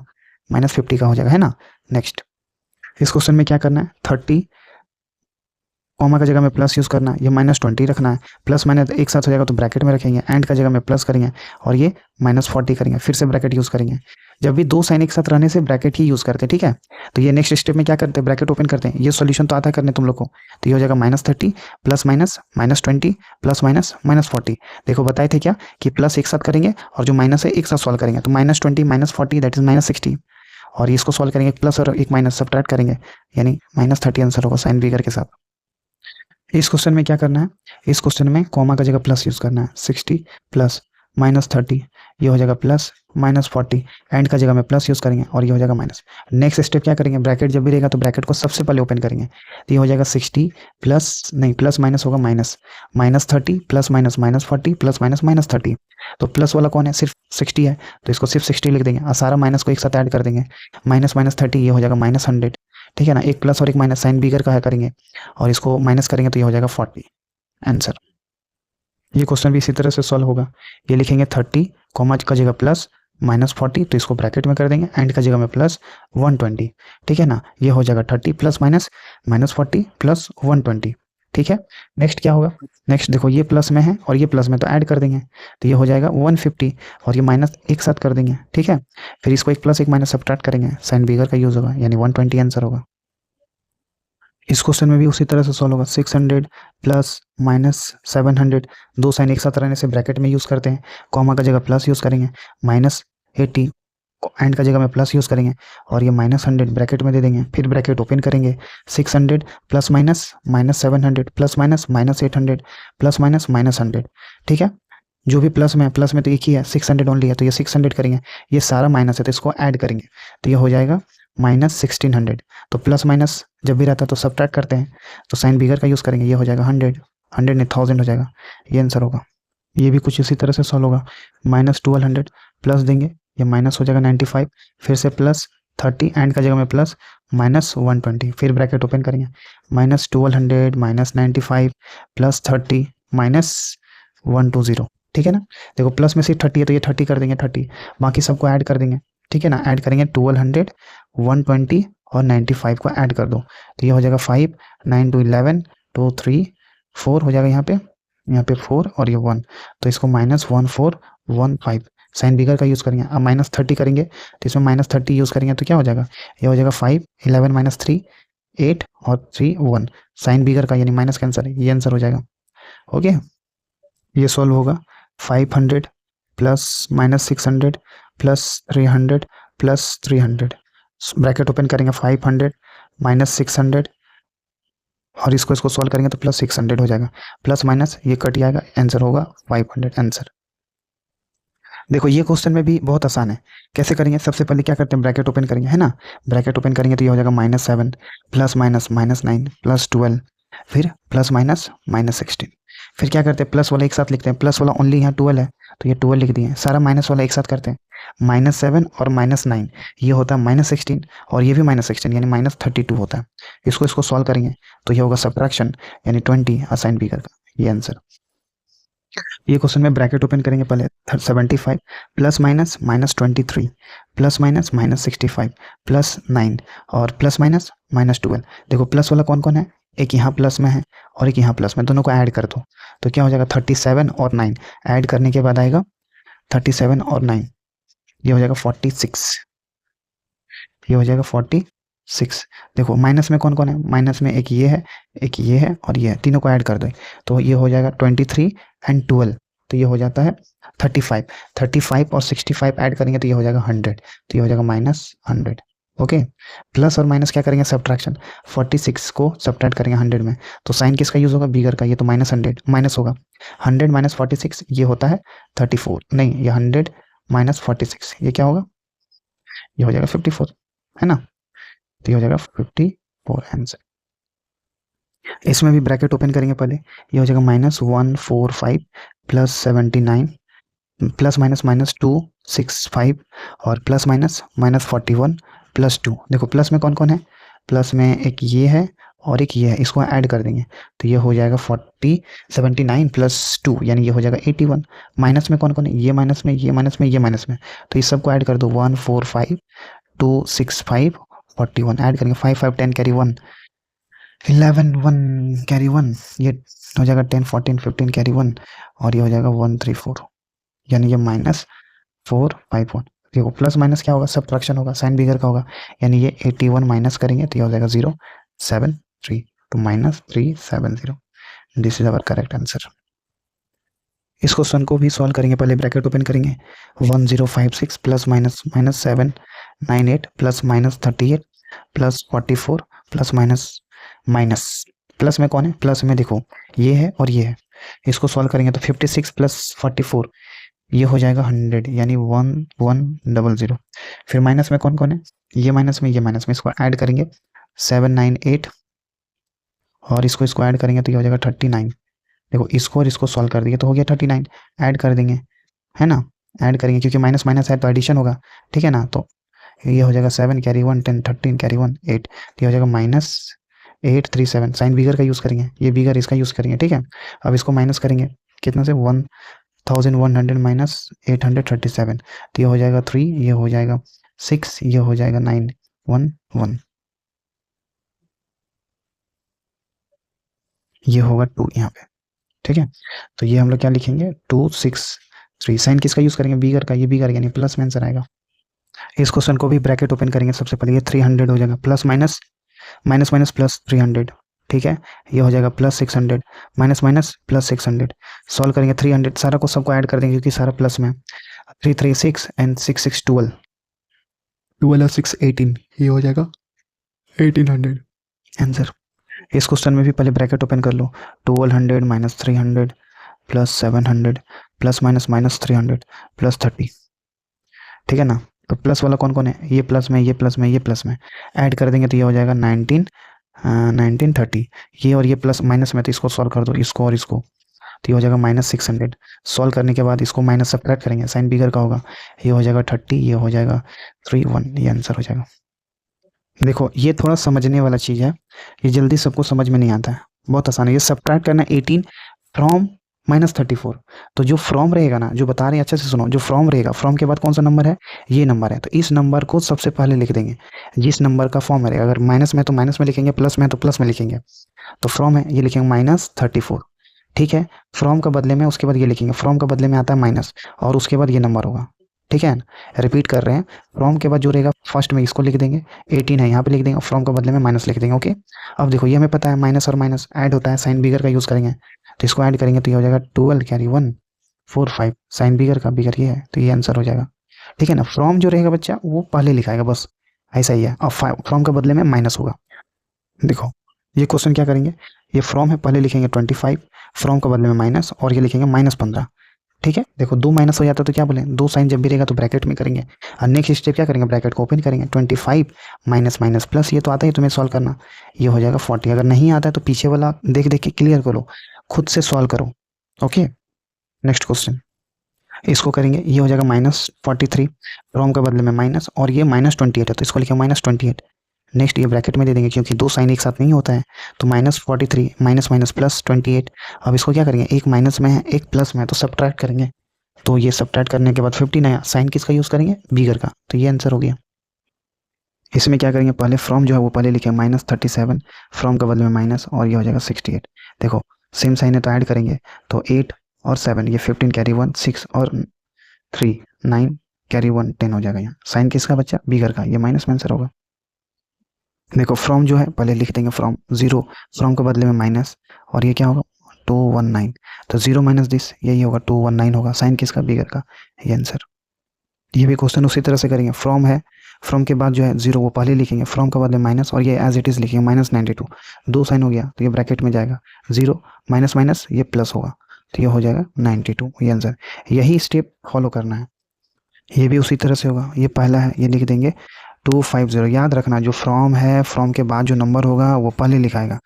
-50 का हो जाएगा, है ना। नेक्स्ट इस क्वेश्चन में क्या करना है, 30 कॉमा का जगह में प्लस यूज़ करना है, ये -20 रखना है, प्लस माइनस एक साथ हो जाएगा तो ब्रैकेट में रखेंगे, एंड का जगह में प्लस करेंगे और ये -40 करेंगे, फिर से ब्रैकेट यूज़ करेंगे। जब भी दो साइन एक साथ रहने से ब्रैकेट ही यूज़ करते हैं, ठीक है। तो ये नेक्स्ट स्टेप में क्या करते हैं, ब्रैकेट ओपन करते हैं। ये सॉल्यूशन तो आता है करने तुम लोग को, तो ये हो जाएगा -30 प्लस माइनस -20 प्लस माइनस -40। देखो बताए थे क्या कि प्लस एक साथ करेंगे और जो माइनस है एक साथ सॉल्व करेंगे, तो -20 -40 दैट इज -60, और इसको सॉल्व करेंगे, प्लस और एक माइनस सब्ट्रैक्ट करेंगे, यानी -30 आंसर होगा साइन बिगर के साथ। इस क्वेश्चन में क्या करना है, इस क्वेश्चन में कॉमा का जगह प्लस यूज़ करना है, 60 प्लस -30, ये हो जाएगा प्लस -40, एंड का जगह में प्लस यूज़ करेंगे और ये हो जाएगा माइनस। नेक्स्ट स्टेप क्या करेंगे, ब्रैकेट जब भी रहेगा तो ब्रैकेट को सबसे पहले ओपन करेंगे, तो ये हो जाएगा 60 प्लस नहीं प्लस माइनस होगा -30 प्लस माइनस -40 प्लस माइनस -30। तो प्लस वाला कौन है, सिर्फ 60 है, तो इसको सिर्फ 60 लिख देंगे और सारा माइनस को एक साथ ऐड कर देंगे, -30 ये हो जाएगा -100, ठीक है ना। एक प्लस और एक माइनस साइन बिगर का है करेंगे और इसको माइनस करेंगे तो ये हो जाएगा 40 आंसर। ये क्वेश्चन भी इसी तरह से सॉल्व होगा। ये लिखेंगे 30 कॉमा का जगह प्लस -40, तो इसको ब्रैकेट में कर देंगे, एंड का जगह में प्लस 120, ठीक है ना। ये हो जाएगा 30 प्लस माइनस -40 प्लस 120, ठीक है। नेक्स्ट क्या होगा, नेक्स्ट देखो ये प्लस में है और ये प्लस में, तो ऐड कर देंगे, तो ये हो जाएगा 150 और ये माइनस एक साथ कर देंगे, ठीक है। फिर इसको एक प्लस एक माइनस सब्ट्रैक्ट करेंगे, साइन बिगर का यूज़ होगा, यानी 120 आंसर होगा। इस क्वेश्चन में भी उसी तरह से सॉल्व होगा, 600 प्लस -700, दो साइन एक साथ रहने से ब्रैकेट में यूज़ करते हैं, कॉमा का जगह प्लस यूज़ करेंगे, -80 एंड का जगह में प्लस यूज़ करेंगे और ये -100 ब्रैकेट में दे देंगे, फिर ब्रैकेट ओपन करेंगे, 600 plus minus -700 plus minus -800 plus minus -100, ठीक है। जो भी प्लस में है, प्लस में तो एक ही है, 600 ओनली है, तो ये 600 करेंगे, ये सारा माइनस है तो इसको ऐड करेंगे, तो ये हो जाएगा -1600। तो प्लस माइनस जब भी रहता है तो सब्ट्रैक्ट करते हैं, तो साइन बिगर का यूज़ करेंगे, ये हो जाएगा 100 नहीं 1000 हो जाएगा, ये आंसर होगा। ये भी कुछ इसी तरह से सॉल्व होगा, -1200 प्लस देंगे, ये माइनस हो जाएगा 95, फिर से प्लस 30 एंड का जगह में प्लस -120, फिर ब्रैकेट ओपन करेंगे, -1200 -95 प्लस 30 -120, ठीक है ना। देखो प्लस में सिर्फ 30 है तो ये 30 कर देंगे, 30 बाकी सबको ऐड कर देंगे, ठीक है ना। ऐड करेंगे 1200 120 और 95 को ऐड कर दो, तो ये हो जाएगा 5 9 2 11 2 3 4 हो जाएगा, यहाँ पे 4 और ये 1, तो इसको -1415 साइन बिगर का यूज़ करेंगे। अब -30 करेंगे तो इसमें -30 यूज़ करेंगे तो क्या हो जाएगा, ये हो जाएगा 5 11 -3 8 और 3 1, साइन बिगर का यानी माइनस कैंसर है, ये आंसर हो जाएगा। ओके, ये सॉल्व होगा, 500 plus -600 plus 300 plus 300, bracket open करेंगे, 500 -600 और इसको सॉल्व करेंगे तो +600 हो जाएगा, प्लस माइनस ये कट जाएगा, आंसर होगा 500 आंसर। देखो ये क्वेश्चन में भी बहुत आसान है, कैसे करेंगे, सबसे पहले क्या करते हैं, ब्रैकेट ओपन करेंगे, है ना। ब्रैकेट ओपन करेंगे तो ये हो जाएगा -7 प्लस माइनस -9 प्लस 12, फिर प्लस माइनस -16, फिर क्या करते हैं, प्लस वाला एक साथ लिखते हैं, प्लस वाला ओनली यहाँ 12 है तो ये 12 लिख दिए, सारा माइनस वाला एक साथ करते हैं, -7 और -9 ये होता है -16 और ये भी -16 यानी -32 होता है। इसको सॉल्व करेंगे तो ये होगा सब्ट्रैक्शन यानी 20 साइन बिगर का, ये आंसर। ये क्वेश्चन में ब्रैकेट ओपन करेंगे पहले, 75 plus minus -23 plus minus -65 plus 9 और प्लस माइनस -12। देखो प्लस वाला कौन कौन है, एक यहाँ प्लस में है और एक यहाँ प्लस में, दोनों को ऐड कर दो तो क्या हो जाएगा, 37 और 9 ऐड करने के बाद आएगा 37 और 9, ये हो जाएगा 46, ये हो जाएगा 46। देखो माइनस में कौन कौन है, माइनस में एक ये है और ये है, तीनों को ऐड कर दो तो ये हो जाएगा 23 एंड 12, तो ये हो जाता है 35 और 65 ऐड करेंगे तो ये हो जाएगा 100, तो ये हो जाएगा -100। ओके, प्लस और माइनस क्या करेंगे, सब्ट्रैक्शन, 46 को सब्ट्रैक्ट करेंगे 100 में, तो साइन किसका यूज़ होगा, बिगर का, ये तो -100 माइनस होगा, 100 माइनस 46 ये होता है 34, नहीं ये 100 माइनस 46 ये क्या होगा, ये हो जाएगा 54, है ना, तो ये हो जाएगा 54 आंसर। इसमें भी ब्रैकेट ओपन करेंगे पहले, ये हो जाएगा -145 प्लस 79 प्लस माइनस -265 और प्लस माइनस -41 +2। देखो प्लस में कौन कौन है, प्लस में एक ये है और एक ये है, इसको ऐड कर देंगे तो ये हो जाएगा 79 +2 यानी ये हो जाएगा 81। माइनस में कौन कौन है, ये माइनस में, ये माइनस में, ये माइनस में, तो इस सबको ऐड कर दो 1 4 5 2 6 5 41 ऐड करेंगे 5 5 10 कैरी 1 11 1 कैरी 1, ये हो जाएगा 10 14 15 कैरी 1 और ये हो जाएगा 1 3 4 यानी ये -4 5 1। देखो प्लस माइनस क्या होगा, सब्ट्रैक्शन होगा, साइन बिगर का होगा, यानी ये 81 माइनस करेंगे तो ये हो जाएगा 073 तो -370। This is our correct answer. इस क्वेश्चन को भी सॉल्व करेंगे, पहले ब्रैकेट ओपन करेंगे 1056 plus minus -798 plus -38 plus 44 plus minus minus, plus में कौन है, प्लस में देखो ये है और ये है, इसको सॉल्व करेंगे तो 56 प्लस 44 ये हो जाएगा 100 यानी 1100। फिर माइनस में कौन कौन है, ये माइनस में, ये माइनस में, इसको ऐड करेंगे 798 और इसको ऐड करेंगे तो ये हो जाएगा 39। देखो इसको और इसको सॉल्व कर दिए तो हो गया 39, ऐड कर देंगे, है ना, ऐड करेंगे क्योंकि माइनस माइनस है तो एडिशन होगा, ठीक है ना, तो ये हो जाएगा 7 कैरी 1 10 13 कैरी 1 8 तो ये हो जाएगा -837। साइन बिगर का यूज़ करेंगे, ये बिगर इसका यूज़ करेंगे, ठीक है। अब इसको माइनस करेंगे कितना से, 1100 माइनस 837 तो ये हो जाएगा 3, ये हो जाएगा 6, ये हो जाएगा 911, ये होगा 2 यहाँ पे, ठीक है। तो ये हम लोग क्या लिखेंगे 263। साइन किसका यूज़ करेंगे, बिगर का, ये बिगर यानी प्लस में आंसर आएगा। इस क्वेश्चन को भी ब्रैकेट ओपन करेंगे, सबसे पहले ये 300 हो जाएगा, plus minus minus minus plus 300, ठीक है, ये हो जाएगा +600 माइनस माइनस +600। सॉल्व करेंगे 300 सारा को सबको ऐड कर देंगे क्योंकि सारा प्लस में, 3 3 6 एंड 6 6 12 12 और 6 18, ये हो जाएगा 1800 आंसर। इस क्वेश्चन में भी पहले ब्रैकेट ओपन कर लो, 1200 minus 300 plus 700 plus minus minus 300 plus 30, ठीक है ना। तो प्लस वाला कौन कौन है, ये प्लस में, ये प्लस में, ये प्लस में, ऐड कर देंगे तो ये हो जाएगा 1930। ये और ये प्लस माइनस में तो इसको सॉल्व कर दो, इसको और इसको, तो ये हो जाएगा -600। सॉल्व करने के बाद इसको माइनस सब्ट्रैक्ट करेंगे, साइन बिगर का होगा, ये हो जाएगा 30, ये हो जाएगा 31, ये आंसर हो जाएगा। देखो ये थोड़ा समझने वाला चीज़ है, ये जल्दी सबको समझ में नहीं आता है, बहुत आसान है। ये सब्ट्रैक्ट करना 18 फ्रॉम -34, तो जो फ्रॉम रहेगा ना, जो बता रहे हैं अच्छे से सुनो, जो फ्रॉम रहेगा, फ्रॉम के बाद कौन सा नंबर है, ये नंबर है, तो इस नंबर को सबसे पहले लिख देंगे जिस नंबर का फॉर्म रहेगा। अगर माइनस में तो माइनस में लिखेंगे, प्लस में तो प्लस में लिखेंगे। तो फ्रॉम है, ये लिखेंगे -34, ठीक है। फ्रॉम का बदले में उसके बाद ये लिखेंगे, फ्रॉम का बदले में आता है माइनस और उसके बाद ये नंबर होगा, ठीक है। रिपीट कर रहे हैं, फ्रॉम के बाद जो रहेगा फर्स्ट में इसको लिख देंगे, 18 है यहाँ पे लिख देंगे, फ्रॉम के बदले में माइनस लिख देंगे, ओके। अब देखो ये हमें पता है माइनस और माइनस ऐड होता है, साइन बिगर का यूज़ करेंगे तो इसको ऐड करेंगे तो ये हो जाएगा 12 कैरी 1 4 5, साइन बिगर का, बिगर ये है तो ये आंसर हो जाएगा, ठीक है ना। फ्रॉम जो रहेगा बच्चा वो पहले लिखाएगा, बस ऐसा ही है। और फ्रॉम के बदले में माइनस होगा। देखो ये क्वेश्चन क्या करेंगे, ये फ्रॉम है पहले लिखेंगे 25, फ्रॉम के बदले में माइनस और ये लिखेंगे -15, ठीक है। देखो दो माइनस हो जाता है तो क्या बोले, दो साइन जब भी रहेगा तो ब्रैकेट में करेंगे। और नेक्स्ट स्टेप क्या करेंगे, ब्रैकेट को ओपन करेंगे, 25 माइनस माइनस प्लस, ये तो आता है तुम्हें सॉल्व करना, ये हो जाएगा 40। अगर नहीं आता है तो पीछे वाला देख देख के क्लियर करो, खुद से सॉल्व करो, ओके। नेक्स्ट क्वेश्चन इसको करेंगे, ये हो जाएगा -43, फ्रॉम के बदले में माइनस और ये -28 है तो इसको लिखेंगे -28। नेक्स्ट ये ब्रैकेट में दे देंगे क्योंकि दो साइन एक साथ नहीं होता है, तो -43 माइनस माइनस प्लस 28। अब इसको क्या करेंगे, एक माइनस में है एक प्लस में है तो सब्ट्रैक्ट करेंगे, तो ये सब्ट्रैक्ट करने के बाद 15 आया, साइन किसका यूज़ करेंगे, बिगर का, तो ये आंसर हो गया। इसमें क्या करेंगे, पहले फ्रॉम जो है वो पहले लिखे -37, फ्रॉम के बदले में माइनस और ये हो जाएगा 68। देखो सेम साइन है तो ऐड करेंगे तो 8 और 7, ये 15 कैरी 1 6 और 3 9 कैरी 1 10 हो जाएगा। यहाँ साइन किसका बच्चा, बिगर का, ये माइनस में आंसर होगा। देखो फ्रॉम जो है पहले लिख देंगे फ्रॉम 0, फ्रॉम के बदले में माइनस और ये क्या होगा 219, तो 0 माइनस दिस यही होगा 219 होगा, साइन किसका, बिगर का, ये आंसर। ये भी क्वेश्चन उसी तरह से करेंगे, फ्रॉम है, फ्रॉम के बाद जो है 0 वो पहले लिखेंगे, फ्रॉम के बदले माइनस और ये एज इट इज़ लिखेंगे -92, दो साइन हो गया तो ये ब्रैकेट में जाएगा, 0 माइनस माइनस ये प्लस होगा तो ये हो जाएगा 92, ये आंसर। यही स्टेप फॉलो करना है, ये भी उसी तरह से होगा। ये पहला है, ये लिख देंगे 250, याद रखना जो फ्रॉम है, फ्रॉम के बाद जो नंबर होगा वो पहले लिखाएगा,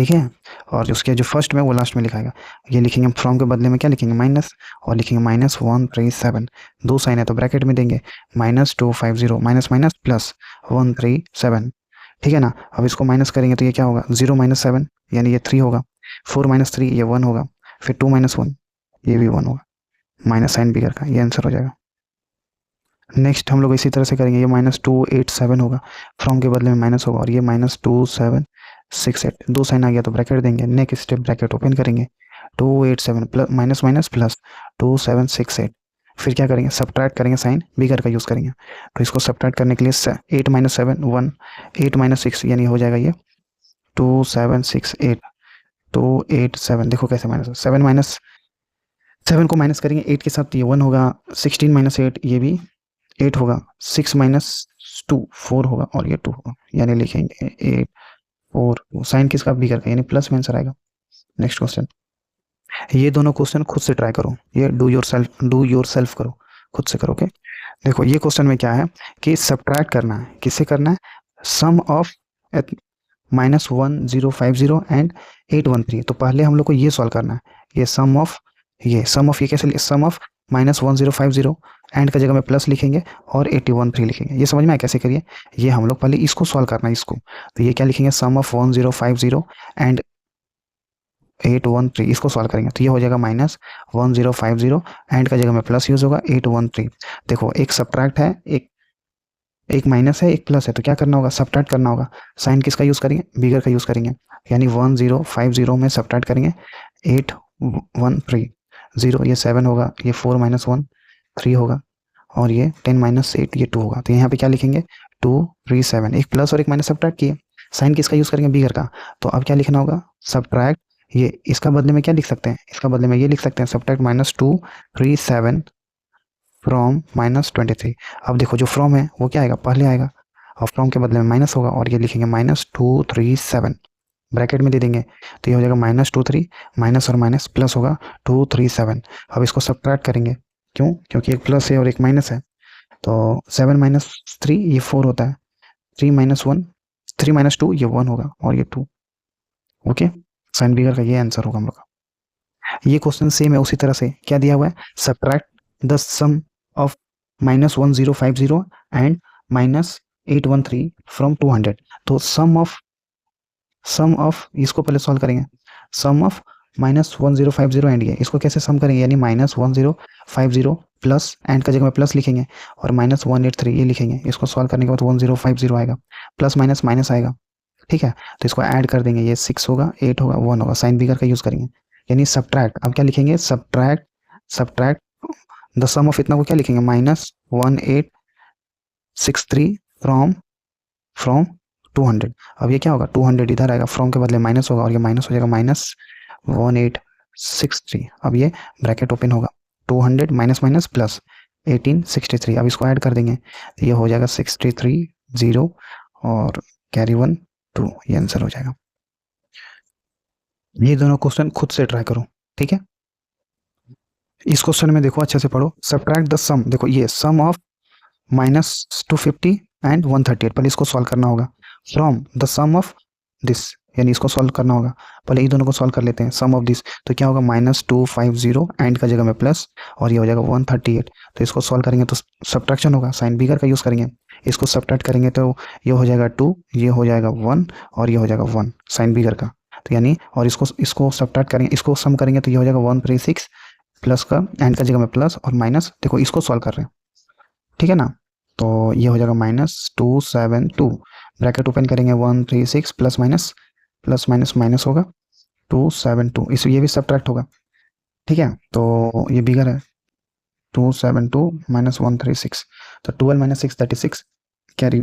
ठीक है। और उसके जो फर्स्ट में वो लास्ट में लिखाएगा। ये लिखेंगे फ्रॉम के बदले में क्या लिखेंगे माइनस, और लिखेंगे -137। दो साइन है तो ब्रैकेट में देंगे -250 माइनस माइनस प्लस 137, ठीक है ना। अब इसको माइनस करेंगे तो ये क्या होगा 0 - 7 यानी ये 3 होगा, 4 - 3 ये 1 होगा, फिर 2 - 1 ये भी 1 होगा, माइनस साइन बिगर का, ये आंसर हो जाएगा। नेक्स्ट हम लोग इसी तरह से करेंगे, ये -287 होगा, फ्रॉम के बदले में माइनस होगा, और ये -2768, दो साइन आ गया तो ब्रैकेट देंगे, नेक्स्ट स्टेप ब्रैकेट ओपन करेंगे, 287 प्लस माइनस माइनस प्लस 2768, फिर क्या करेंगे सब्ट्रैक्ट करेंगे, साइन बिगर का यूज़ करेंगे। तो इसको सब्ट्रैक्ट करने के लिए 8 - 7 1, 8 - 6 यानी हो जाएगा ये 2768, 287, देखो कैसे माइनस 7 - 7 को माइनस करेंगे 8 के साथ तो ये 1 होगा, 16 - 8 ये भी 8 होगा, 6 - 2 4 होगा, और ये 2 होगा, यानी लिखेंगे 8 4 साइन किसका बिगर का यानी प्लस में आंसर आएगा। नेक्स्ट क्वेश्चन, ये दोनों क्वेश्चन खुद से ट्राई करो, ये डू योर सेल्फ करो, खुद से करो। ओके देखो ये क्वेश्चन में क्या है कि सब्ट्रैक्ट करना है, किससे करना है, सम ऑफ -1050 एंड 813। तो पहले हम लोग को ये सॉल्व करना है, ये सम ऑफ ये कैसे, सम ऑफ -1050 एंड का जगह में प्लस लिखेंगे और 813 लिखेंगे, ये समझ में आया कैसे करिए। ये हम लोग पहले इसको सॉल्व करना है इसको, तो ये क्या लिखेंगे सम ऑफ 1050 एंड 813, इसको सॉल्व करेंगे तो ये हो जाएगा -1050 एंड का जगह में प्लस यूज होगा 813। देखो एक सब्ट्रैक्ट है, एक माइनस है एक प्लस है, तो क्या करना होगा सब्ट्रैक्ट करना होगा, साइन किसका यूज़ करेंगे बिगर का यूज़ करेंगे, यानी 1050 में सब्ट्रैक्ट करेंगे 813, 0 ये 7 होगा, ये 4 - 1 3 होगा, और ये 10 - 8 ये 2 होगा, तो यहाँ पे क्या लिखेंगे 237, एक प्लस और एक माइनस सब्ट्रैक्ट किए, साइन किसका यूज़ करेंगे बिगर का, तो अब क्या लिखना होगा सब्ट्रैक्ट, ये इसका बदले में क्या लिख सकते हैं, इसका बदले में ये लिख सकते हैं सब्ट्रैक्ट -237 फ्रॉम -23। अब देखो जो फ्रॉम है वो क्या आएगा पहले आएगा, और फ्रॉम के बदले में माइनस होगा, और ये लिखेंगे -237 ब्रैकेट में दे देंगे, तो ये हो जाएगा -23 माइनस और माइनस प्लस होगा 237। अब इसको सब्ट्रैक्ट करेंगे, क्यों, क्योंकि एक प्लस है और एक माइनस है, तो 7 - 3 ये 4 होता है, 3 - 1 3 - 2 ये 1 होगा, और ये 2। ओके साइन बिगर का ये आंसर होगा हम लोग का। ये क्वेश्चन सेम है, उसी तरह से क्या दिया हुआ है, subtract the sum of -1050 and -813 from 200। तो सम ऑफ इसको पहले सॉल्व करेंगे, सम ऑफ -1050 एंड ये इसको कैसे सम करेंगे, यानी -1050 प्लस एंड का जगह में प्लस लिखेंगे, और -183 ये लिखेंगे, इसको सॉल्व करने के बाद 1050 आएगा, प्लस माइनस माइनस आएगा, ठीक है। तो इसको ऐड कर देंगे, ये 6 होगा 8 होगा 1 होगा, साइन बिगर का यूज़ करेंगे, यानी सब्ट्रैक्ट, अब क्या लिखेंगे सब्ट्रैक्ट द सम ऑफ इतना को क्या लिखेंगे -1863 फ्रॉम 200। अब ये क्या होगा 200 इधर आएगा, फ्रॉम के बदले माइनस होगा, और ये माइनस हो जाएगा -1863। अब ये ब्रैकेट ओपन होगा, 200 माइनस माइनस प्लस 1863, अब इसको ऐड कर देंगे, ये हो जाएगा 63 0 और कैरी 1 2, ये आंसर हो जाएगा। ये दोनों क्वेश्चन खुद से ट्राई करो, ठीक है। इस क्वेश्चन में देखो अच्छे से पढ़ो, सब्ट्रैक्ट द सम, देखो ये सम ऑफ -250 एंड 138, पहले इसको सॉल्व करना होगा, from the sum of this, यानी इसको सॉल्व करना होगा, पहले ये दोनों को सॉल्व कर लेते हैं, सम ऑफ दिस, तो क्या होगा -250 एंड का जगह में प्लस, और ये हो जाएगा 138, तो इसको सॉल्व करेंगे तो सब्ट्रैक्शन होगा, साइन बिगर का यूज़ करेंगे, इसको सब्ट्रैक्ट करेंगे तो ये हो जाएगा 2, ये हो जाएगा 1, और ये हो जाएगा 1 साइन बिगर का, तो यानी और इसको सब्ट्रैक्ट करेंगे, इसको सम करेंगे तो ये हो जाएगा 136 प्लस का एंड का जगह में प्लस और माइनस, देखो इसको सॉल्व कर रहे हैं, ठीक है ना। तो ये हो जाएगा -272, ब्रैकेट ओपन करेंगे 136 प्लस माइनस माइनस होगा 272, इस ये भी सब्ट्रैक्ट होगा, ठीक है। तो ये बिगर है 272 - 136, तो 12 - 6 36, कैरी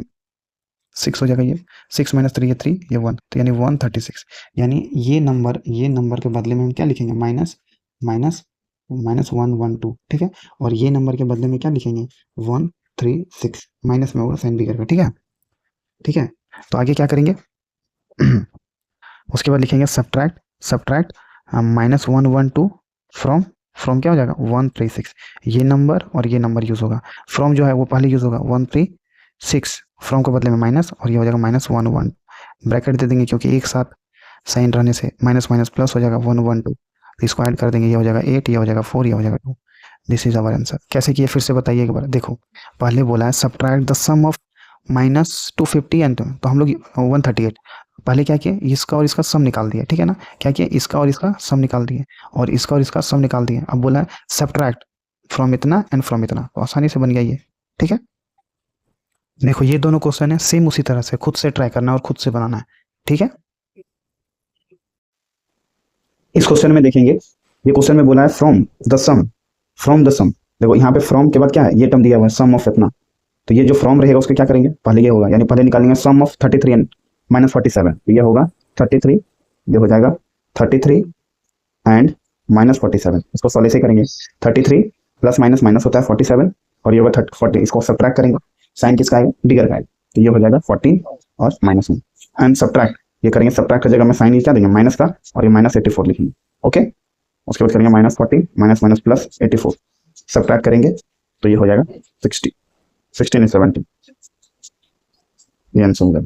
6 हो जाएगा, ये 6 - 3 ये 3 ये 1, तो यानी 136, यानी ये नंबर के बदले में हम क्या लिखेंगे -112, ठीक है, और ये नंबर के बदले में क्या लिखेंगे 136, माइनस में होगा साइन बिगर का, ठीक है। तो आगे क्या करेंगे उसके बाद लिखेंगे सब्ट्रैक्ट -112 फ्रॉम क्या हो जाएगा 136, ये नंबर और ये नंबर यूज़ होगा, फ्रॉम जो है वो पहले यूज़ होगा 136, फ्रॉम के बदले में माइनस, और ये हो जाएगा -11, ब्रैकेट दे देंगे क्योंकि एक साथ साइन रहने से माइनस माइनस प्लस हो जाएगा 1 1 2, इसको ऐड कर देंगे, ये हो जाएगा 8, ये हो जाएगा 4, ये हो जाएगा 2। This is our answer. कैसे किए फिर से बताइए एक बार। देखो पहले बोला है subtract the sum of -250 and, तो हम लोग 138 पहले क्या किए, इसका और इसका सम निकाल दिया, ठीक है ना। क्या किया, इसका और इसका सम निकाल दिए और इसका और इसका सम निकाल दिए। अब बोला है सब्ट्रैक्ट फ्रॉम इतना एंड फ्रॉम इतना, तो आसानी से बन गया ये, ठीक है। देखो ये दोनों क्वेश्चन है सेम उसी तरह से, खुद से ट्राई करना और खुद से बनाना है, ठीक है। इस क्वेश्चन में देखेंगे, ये क्वेश्चन में बोला है फ्रॉम द सम। देखो यहाँ पे फ्रॉम के बाद क्या है, ये टर्म दिया हुआ है सम ऑफ इतना, तो ये जो फ्रॉम रहेगा उसके क्या करेंगे, पहले ये होगा, यानी पहले निकालेंगे सम ऑफ 33 एंड -47, तो ये होगा 33, ये हो जाएगा 33 एंड -47, इसको सॉल्व ऐसे करेंगे, 33 प्लस माइनस माइनस होता है 47 और ये होगा 40, इसको सब्ट्रैक्ट करेंगे, साइन किसका आएगा, बिगर का आएगा, तो ये हो जाएगा 14 और -1 एंड सब्ट्रैक्ट, ये करेंगे सब्ट्रैक्ट की जगह में साइन क्या देंगे माइनस का, और ये -84 लिखेंगे, ओके। उसके बाद करेंगे -40 माइनस माइनस प्लस 84, सब्ट्रैक्ट करेंगे तो ये हो जाएगा 60, 16 is 70, ये आंसर होगा।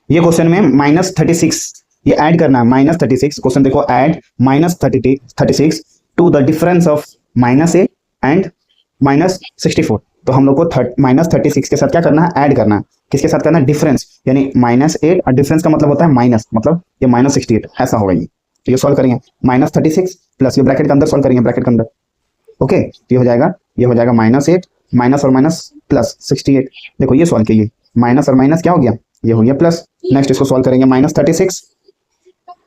ये क्वेश्चन में -36 ये ऐड करना है, -36 क्वेश्चन देखो, add -36 to the difference of -8 and -64, तो हम लोग को -36 के साथ क्या करना है, ऐड करना है, किसके साथ करना है, डिफरेंस, यानी -8 और डिफरेंस का मतलब होता है माइनस, मतलब ये -68 ऐसा होगा ये, तो ये सॉल्व करेंगे -36 प्लस ये ब्रैकेट के अंदर सॉल्व करेंगे, ब्रैकेट के अंदर, ओके, तो ये हो जाएगा -8 माइनस और माइनस प्लस 68, देखो ये सॉल्व कीजिए, माइनस और माइनस क्या हो गया, ये हो गया प्लस, नेक्स्ट इसको सॉल्व करेंगे -36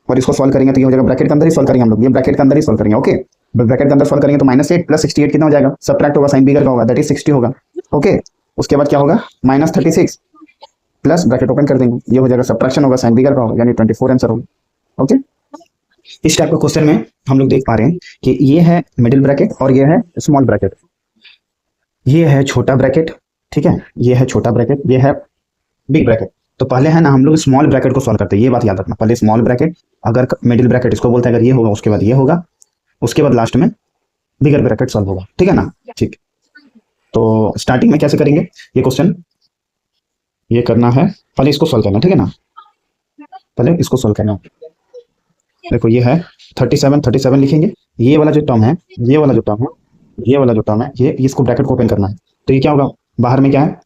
और इसको सॉल्व करेंगे तो ये हो जाएगा ब्रैकेट के अंदर ही सॉल्व करेंगे हम लोग, ये ब्रैकेट के अंदर ही सॉल्व करेंगे, ओके, ब्रैकेट के अंदर सॉल्व करेंगे तो -8 प्लस 68 कितना हो जाएगा, सब्ट्रैक्ट होगा, साइन बिगर का होगा, दैट इज 60 होगा, ओके। उसके बाद क्या होगा, -36 प्लस ब्रैकेट ओपन कर देंगे, ये हो जाएगा सब्ट्रैक्शन होगा, साइन बिगर का होगा, यानी 24 आंसर होगा, ओके। इस टाइप का क्वेश्चन में हम लोग देख पा रहे हैं कि ये है मिडिल ब्रैकेट और ये है स्मॉल ब्रैकेट, ये है छोटा ब्रैकेट, ठीक है, ये है छोटा ब्रैकेट, ये है बिग ब्रैकेट। तो पहले है ना हम लोग स्मॉल ब्रैकेट को सॉल्व करते हैं, ये बात याद रखना, पहले स्मॉल ब्रैकेट, अगर मिडिल ब्रैकेट इसको बोलते हैं, अगर ये होगा उसके बाद ये होगा, उसके बाद लास्ट में बिगर ब्रैकेट सॉल्व होगा, ठीक है ना, ठीक। तो स्टार्टिंग में कैसे करेंगे ये क्वेश्चन, ये करना है, पहले इसको सॉल्व करना, ठीक है ना, पहले इसको सॉल्व करना। देखो ये है 37 लिखेंगे, ये वाला जो टर्म है, ये वाला जो टर्म है, ये वाला जो टर्म है, ये इसको ब्रैकेट को ओपन करना है, तो ये क्या होगा, बाहर में क्या है,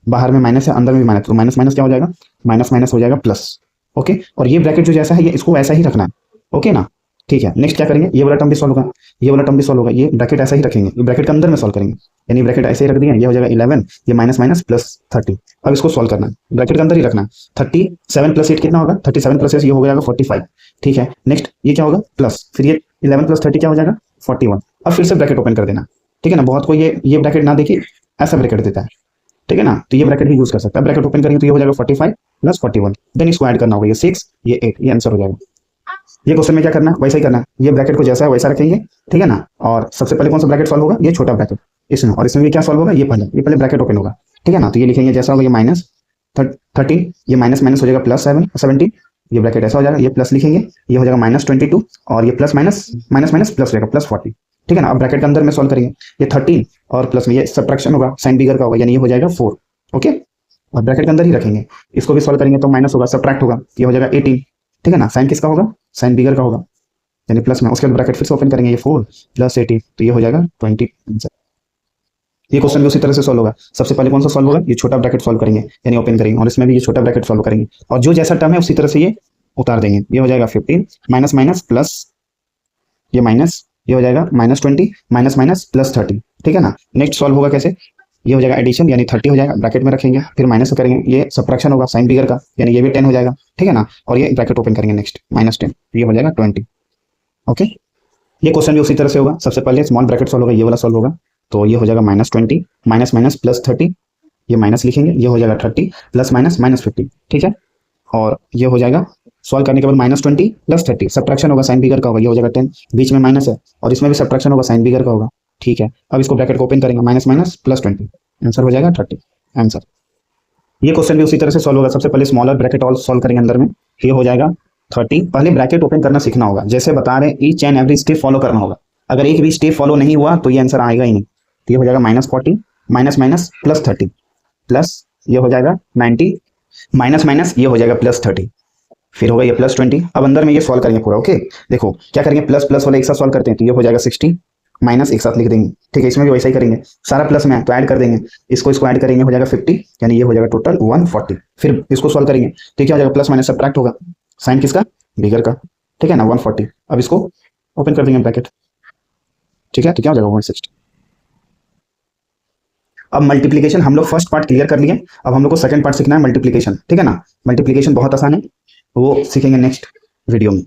बाहर में माइनस है, अंदर में भी माइनस, तो माइनस माइनस क्या हो जाएगा, माइनस माइनस हो जाएगा प्लस, ओके। और ये ब्रैकेट जो जैसा है ये इसको वैसा ही रखना है, ओके ना, ठीक है। नेक्स्ट क्या करेंगे, ये वाला टर्म भी सॉल्व होगा, ये वाला टर्म भी सॉल्व होगा, ये ब्रैकेट ऐसा ही रखेंगे, ये ब्रैकेट के अंदर में सॉल्व करेंगे, यानी ब्रैकेट ऐसे ही रख दिए, ये हो जाएगा 11, ये माइनस माइनस प्लस 30, अब इसको सॉल्व करना है, ब्रैकेट के अंदर ही रखना है, 37 प्लस 8 कितना होगा, 37 प्लस 8 ये हो जाएगा 45, ठीक है। नेक्स्ट ये क्या होगा प्लस, फिर ये 11 प्लस 30 क्या हो जाएगा 41, अब फिर से ब्रैकेट ओपन कर देना, ठीक है ना। बहुत कोई ये ब्रैकेट ना देखिए, ऐसा ब्रैकेट देता है, ठीक है ना, तो ये ब्रैकेट भी यूज कर सकता है, ब्रैकेट ओपन करेंगे तो ये हो जाएगा 45 प्लस 41, देन इसको ऐड करना होगा, ये 6 ये 8, ये आंसर हो जाएगा। ये क्वेश्चन में क्या करना है, वैसा ही करना है, ये ब्रैकेट को जैसा है वैसा रखेंगे, ठीक है ना। और सबसे पहले कौन सा ब्रैकेट सॉल्व होगा, ये छोटा ब्रैकेट इसमें, और इसमें भी क्या सॉल्व होगा, ये पहले ब्रैकेट ओपन होगा, ठीक है ना। तो ये लिखेंगे जैसा होगा, ये -13, ये माइनस माइनस हो जाएगा प्लस 17, ये ब्रैकेट ऐसा हो जाएगा, ये प्लस लिखेंगे, ये हो जाएगा -22 और ये plus minus minus minus plus हो जाएगा +40, ठीक है ना। अब ब्रैकेट के अंदर में सॉल्व करेंगे, ये 13 और प्लस में ये सब्ट्रैक्शन होगा, साइन बिगर का होगा, यानी ये हो जाएगा 4, ओके। और ब्रैकेट के अंदर ही रखेंगे, इसको भी सॉल्व करेंगे तो माइनस होगा, सब्ट्रैक्ट होगा, ये हो जाएगा 18, ठीक है ना। साइन किसका होगा, साइन बिगर का होगा, यानी प्लस में, उसके बाद ब्रैकेट फिर से ओपन करेंगे, ये 4 प्लस 18, तो ये हो जाएगा 20 आंसर। ये क्वेश्चन भी उसी तरह से सॉल्व होगा, सबसे पहले कौन सा सॉल्व होगा, ये छोटा ब्रैकेट सॉल्व करेंगे, यानी ओपन करेंगे, और इसमें भी ये छोटा ब्रैकेट सॉल्व करेंगे, और जो जैसा टर्म है उसी तरह से ये उतार देंगे, ये हो जाएगा 15 माइनस माइनस प्लस, ये माइनस, ये हो जाएगा -20 माइनस माइनस प्लस 30, ठीक है ना। नेक्स्ट सॉल्व होगा कैसे, ये हो जाएगा एडिशन, यानी 30 हो जाएगा, ब्रैकेट में रखेंगे, फिर माइनस करेंगे, ये सब्ट्रैक्शन होगा साइन बिगर का, यानी ये भी 10 हो जाएगा, ठीक है ना। और ये ब्रैकेट ओपन करेंगे, नेक्स्ट -10, ये हो जाएगा 20, ओके। ये क्वेश्चन भी उसी तरह से होगा, सबसे पहले स्मॉल ब्रैकेट सॉल्व होगा, ये वाला सॉल्व होगा, तो ये हो जाएगा -20 माइनस माइनस प्लस 30, ये माइनस लिखेंगे, ये हो जाएगा 30 प्लस माइनस -50, ठीक है। और ये हो जाएगा सॉल्व करने के बाद -20 प्लस 30, सब्ट्रैक्शन होगा साइन बिगर का होगा, ये हो जाएगा 10, बीच में माइनस है और इसमें भी सब्ट्रैक्शन होगा साइन बिगर का होगा, ठीक है। अब इसको ब्रैकेट को ओपन करेंगे, माइनस माइनस प्लस 20, आंसर हो जाएगा 30 आंसर। ये क्वेश्चन भी उसी तरह से सॉल्व होगा, सबसे पहले स्मॉलर ब्रैकेट ऑल सॉल्व करेंगे अंदर में, ये हो जाएगा 30, पहले ब्रैकेट ओपन करना सीखना होगा, जैसे बता रहे हैं each and every step follow करना होगा, अगर एक भी स्टेप फॉलो नहीं हुआ तो ये आंसर आएगा ही नहीं। तो ये हो जाएगा -40 माइनस माइनस प्लस 30 प्लस, ये हो जाएगा 90 माइनस माइनस, ये हो जाएगा +30, फिर होगा ये +20। अब अंदर में ये सॉल्व करेंगे पूरा। ओके, देखो क्या करेंगे, प्लस प्लस वाला एक साथ सॉल्व करते हैं तो ये हो जाएगा 60 माइनस एक साथ लिख देंगे। ठीक है, इसमें भी वैसा ही करेंगे, सारा प्लस में है तो ऐड कर देंगे, इसको ऐड करेंगे हो जाएगा 50, यानी ये हो जाएगा टोटल 140। फिर इसको सॉल्व करेंगे तो क्या हो जाएगा, प्लस माइनस सब्ट्रैक्ट होगा, साइन किसका, बिगर का। ठीक है ना, 140। अब इसको ओपन कर देंगे ब्रैकेट। ठीक है, तो क्या हो जाएगा 160। अब मल्टीप्लीकेशन हम लोग फर्स्ट पार्ट क्लियर कर लिए, अब हम लोग को सेकंड पार्ट सीखना है मल्टीप्लीकेशन। ठीक है ना, मल्टीप्लीकेशन बहुत आसान है, वो सीखेंगे नेक्स्ट वीडियो में।